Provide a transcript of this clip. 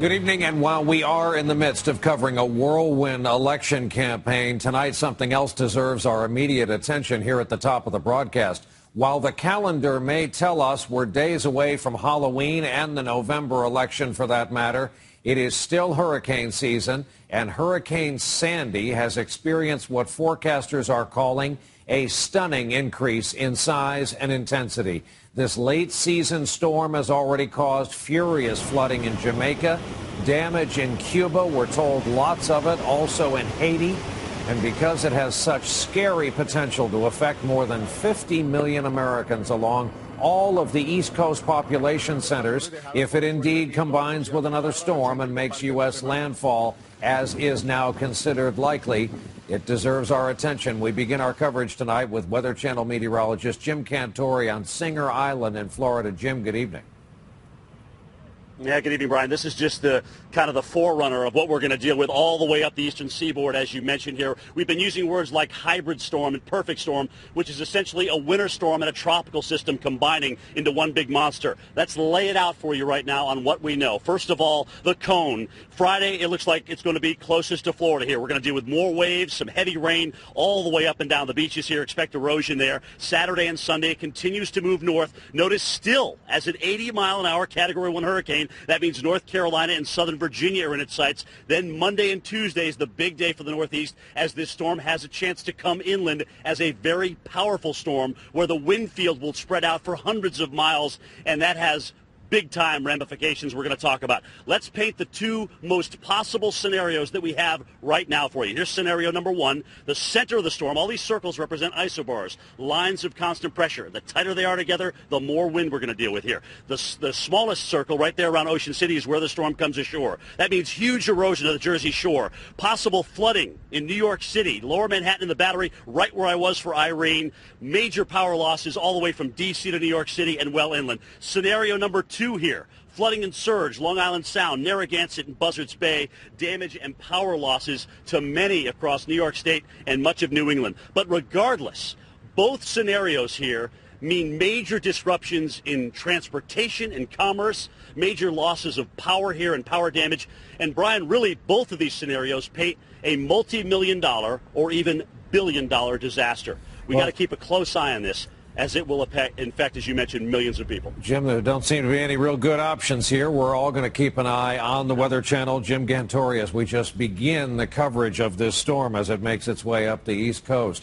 Good evening, and while we are in the midst of covering a whirlwind election campaign, tonight something else deserves our immediate attention here at the top of the broadcast. While the calendar may tell us we're days away from Halloween and the November election for that matter, it is still hurricane season, and Hurricane Sandy has experienced what forecasters are calling a stunning increase in size and intensity. This late-season storm has already caused furious flooding in Jamaica, damage in Cuba, we're told lots of it, also in Haiti. And because it has such scary potential to affect more than 50 million Americans along all of the East Coast population centers, if it indeed combines with another storm and makes U.S. landfall, as is now considered likely, it deserves our attention. We begin our coverage tonight with Weather Channel meteorologist Jim Cantore on Singer Island in Florida. Jim, good evening. Yeah, good evening, Brian. This is just the kind of the forerunner of what we're going to deal with all the way up the eastern seaboard, as you mentioned here. We've been using words like hybrid storm and perfect storm, which is essentially a winter storm and a tropical system combining into one big monster. Let's lay it out for you right now on what we know. First of all, the cone. Friday, it looks like it's going to be closest to Florida here. We're going to deal with more waves, some heavy rain all the way up and down the beaches here. Expect erosion there. Saturday and Sunday, it continues to move north. Notice still as an 80-mile-an-hour Category 1 hurricane. That means North Carolina and Southern Virginia are in its sights. Then Monday and Tuesday is the big day for the Northeast as this storm has a chance to come inland as a very powerful storm where the wind field will spread out for hundreds of miles, and that has big-time ramifications we're going to talk about. Let's paint the two most possible scenarios that we have right now for you. Here's scenario number one. The center of the storm, all these circles represent isobars, lines of constant pressure. The tighter they are together, the more wind we're going to deal with here. The smallest circle right there around Ocean City is where the storm comes ashore. That means huge erosion of the Jersey Shore, possible flooding in New York City, Lower Manhattan and the Battery, right where I was for Irene, major power losses all the way from D.C. to New York City and well inland. Scenario number two here. Flooding and surge, Long Island Sound, Narragansett and Buzzards Bay, damage and power losses to many across New York State and much of New England. But regardless, both scenarios here mean major disruptions in transportation and commerce, major losses of power here and power damage. And Brian, really both of these scenarios paint a multi-million-dollar or even billion-dollar disaster. We got to keep a close eye on this, as it will infect, as you mentioned, millions of people. Jim, there don't seem to be any real good options here. We're all going to keep an eye on the Weather Channel. Jim Cantore, as we just begin the coverage of this storm as it makes its way up the East Coast.